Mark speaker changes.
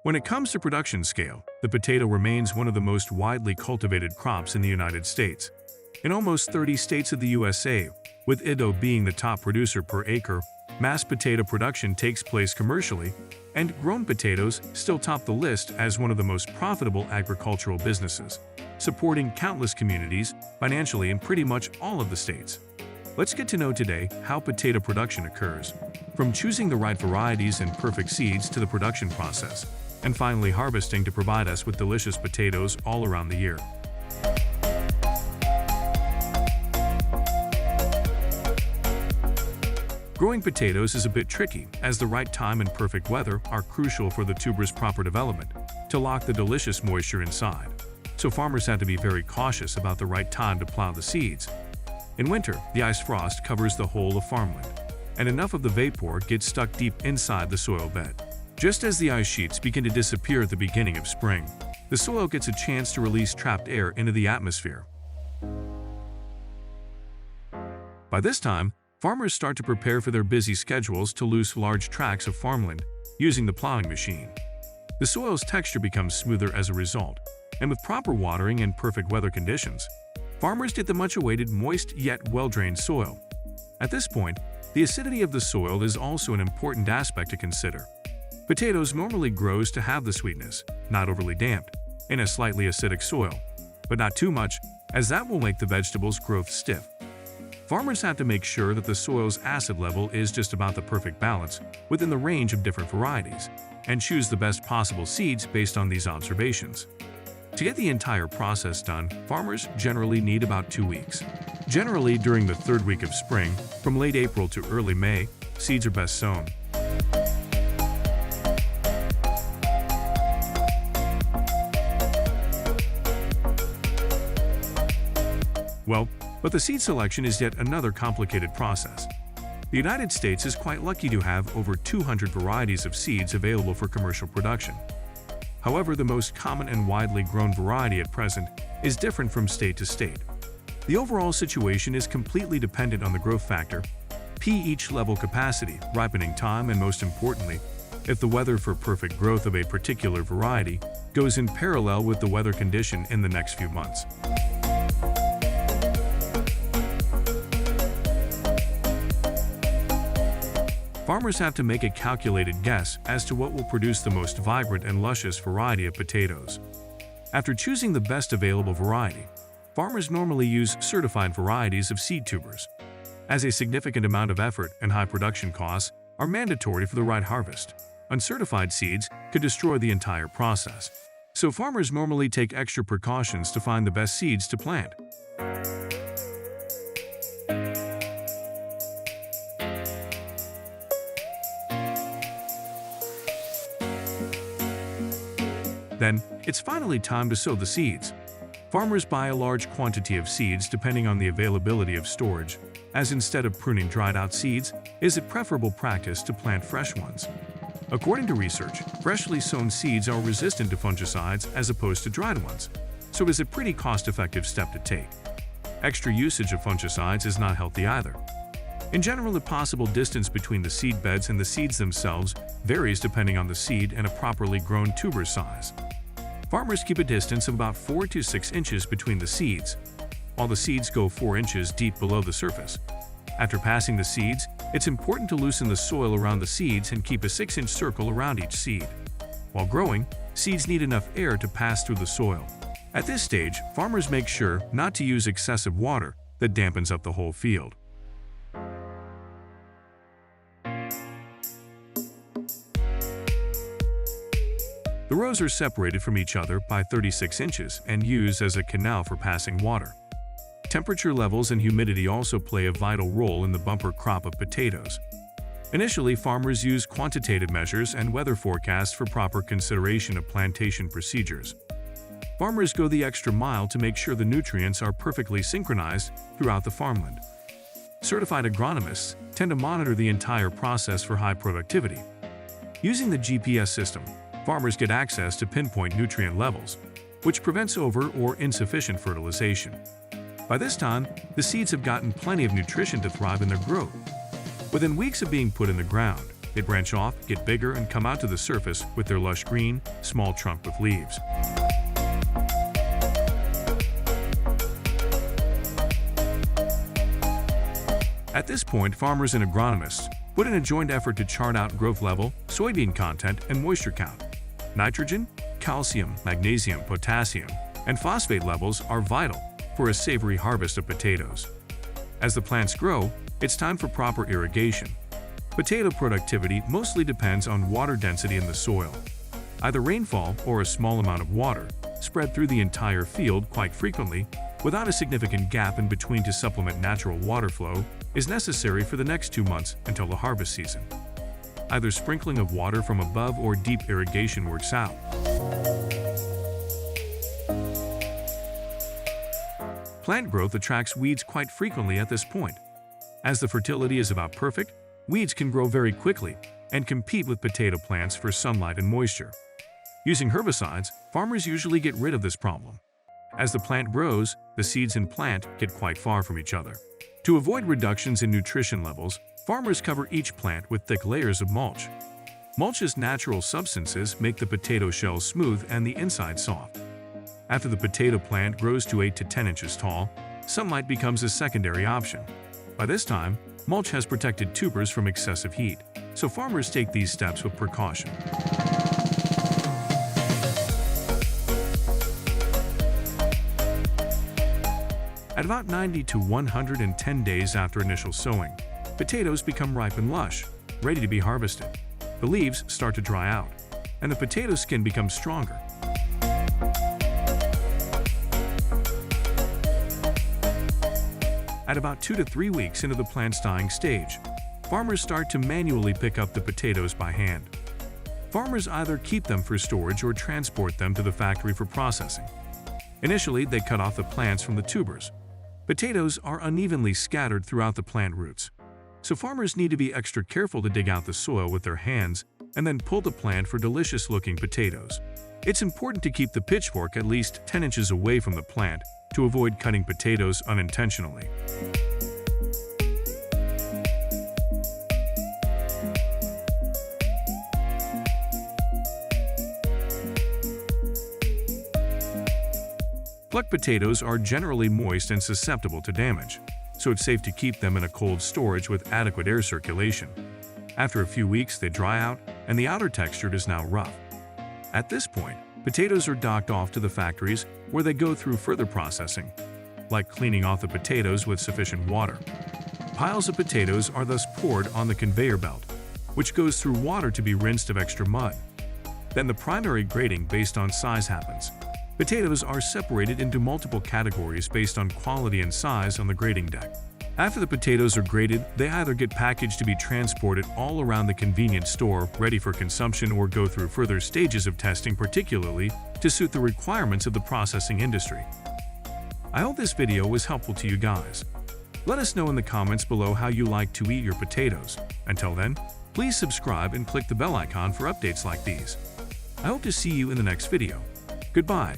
Speaker 1: When it comes to production scale, the potato remains one of the most widely cultivated crops in the United States. In almost 30 states of the USA, with Idhao being the top producer per acre, mass potato production takes place commercially, and grown potatoes still top the list as one of the most profitable agricultural businesses, supporting countless communities financially in pretty much all of the states. Let's get to know today how potato production occurs, from choosing the right varieties and perfect seeds to the production process, and finally harvesting to provide us with delicious potatoes all around the year. Growing potatoes is a bit tricky, as the right time and perfect weather are crucial for the tuber's proper development to lock the delicious moisture inside. So farmers have to be very cautious about the right time to plow the seeds. In winter, the ice frost covers the whole of farmland, and enough of the vapor gets stuck deep inside the soil bed. Just as the ice sheets begin to disappear at the beginning of spring, the soil gets a chance to release trapped air into the atmosphere. By this time, farmers start to prepare for their busy schedules to loose large tracts of farmland using the plowing machine. The soil's texture becomes smoother as a result, and with proper watering and perfect weather conditions, farmers get the much-awaited moist yet well-drained soil. At this point, the acidity of the soil is also an important aspect to consider. Potatoes normally grows to have the sweetness, not overly damped, in a slightly acidic soil, but not too much, as that will make the vegetable's growth stiff. Farmers have to make sure that the soil's acid level is just about the perfect balance within the range of different varieties, and choose the best possible seeds based on these observations. To get the entire process done, farmers generally need about 2 weeks. Generally, during the third week of spring, from late April to early May, seeds are best sown. But the seed selection is yet another complicated process. The United States is quite lucky to have over 200 varieties of seeds available for commercial production. However, the most common and widely grown variety at present is different from state to state. The overall situation is completely dependent on the growth factor, pH level capacity, ripening time, and most importantly, if the weather for perfect growth of a particular variety goes in parallel with the weather condition in the next few months. Farmers have to make a calculated guess as to what will produce the most vibrant and luscious variety of potatoes. After choosing the best available variety, farmers normally use certified varieties of seed tubers, as a significant amount of effort and high production costs are mandatory for the right harvest. Uncertified seeds could destroy the entire process, so farmers normally take extra precautions to find the best seeds to plant. Then, it's finally time to sow the seeds. Farmers buy a large quantity of seeds depending on the availability of storage, as instead of pruning dried-out seeds, is it preferable practice to plant fresh ones. According to research, freshly sown seeds are resistant to fungicides as opposed to dried ones, so it is a pretty cost-effective step to take. Extra usage of fungicides is not healthy either. In general, the possible distance between the seed beds and the seeds themselves varies depending on the seed and a properly grown tuber size. Farmers keep a distance of about 4 to 6 inches between the seeds, while the seeds go 4 inches deep below the surface. After passing the seeds, it's important to loosen the soil around the seeds and keep a 6-inch circle around each seed. While growing, seeds need enough air to pass through the soil. At this stage, farmers make sure not to use excessive water that dampens up the whole field. The rows are separated from each other by 36 inches and used as a canal for passing water. Temperature levels and humidity also play a vital role in the bumper crop of potatoes. Initially, farmers use quantitative measures and weather forecasts for proper consideration of plantation procedures. Farmers go the extra mile to make sure the nutrients are perfectly synchronized throughout the farmland. Certified agronomists tend to monitor the entire process for high productivity. Using the GPS system, farmers get access to pinpoint nutrient levels, which prevents over or insufficient fertilization. By this time, the seeds have gotten plenty of nutrition to thrive in their growth. Within weeks of being put in the ground, They branch off, get bigger, and come out to the surface with their lush green, small trunk with leaves. At this point, farmers and agronomists put in a joint effort to chart out growth level, soybean content, and moisture count. Nitrogen, calcium, magnesium, potassium, and phosphate levels are vital for a savory harvest of potatoes. As the plants grow, it's time for proper irrigation. Potato productivity mostly depends on water density in the soil. Either rainfall or a small amount of water, spread through the entire field quite frequently, without a significant gap in between to supplement natural water flow, is necessary for the next 2 months until the harvest season. Either sprinkling of water from above or deep irrigation works out. Plant growth attracts weeds quite frequently at this point. As the fertility is about perfect, weeds can grow very quickly and compete with potato plants for sunlight and moisture. Using herbicides, farmers usually get rid of this problem. As the plant grows, the seeds and plant get quite far from each other. To avoid reductions in nutrition levels, farmers cover each plant with thick layers of mulch. Mulch's natural substances make the potato shell smooth and the inside soft. After the potato plant grows to 8 to 10 inches tall, sunlight becomes a secondary option. By this time, mulch has protected tubers from excessive heat, so farmers take these steps with precaution. At about 90 to 110 days after initial sowing, potatoes become ripe and lush, ready to be harvested. The leaves start to dry out, and the potato skin becomes stronger. At about 2 to 3 weeks into the plant's dying stage, farmers start to manually pick up the potatoes by hand. Farmers either keep them for storage or transport them to the factory for processing. Initially, they cut off the plants from the tubers. Potatoes are unevenly scattered throughout the plant roots, so farmers need to be extra careful to dig out the soil with their hands and then pull the plant for delicious-looking potatoes. It's important to keep the pitchfork at least 10 inches away from the plant to avoid cutting potatoes unintentionally. Plucked potatoes are generally moist and susceptible to damage, so it's safe to keep them in a cold storage with adequate air circulation. After a few weeks, they dry out, and the outer texture is now rough. At this point, potatoes are docked off to the factories where they go through further processing, like cleaning off the potatoes with sufficient water. Piles of potatoes are thus poured on the conveyor belt, which goes through water to be rinsed of extra mud. Then the primary grading based on size happens. Potatoes are separated into multiple categories based on quality and size on the grading deck. After the potatoes are graded, they either get packaged to be transported all around the convenience store ready for consumption or go through further stages of testing, particularly to suit the requirements of the processing industry. I hope this video was helpful to you guys. Let us know in the comments below how you like to eat your potatoes. Until then, please subscribe and click the bell icon for updates like these. I hope to see you in the next video. Goodbye.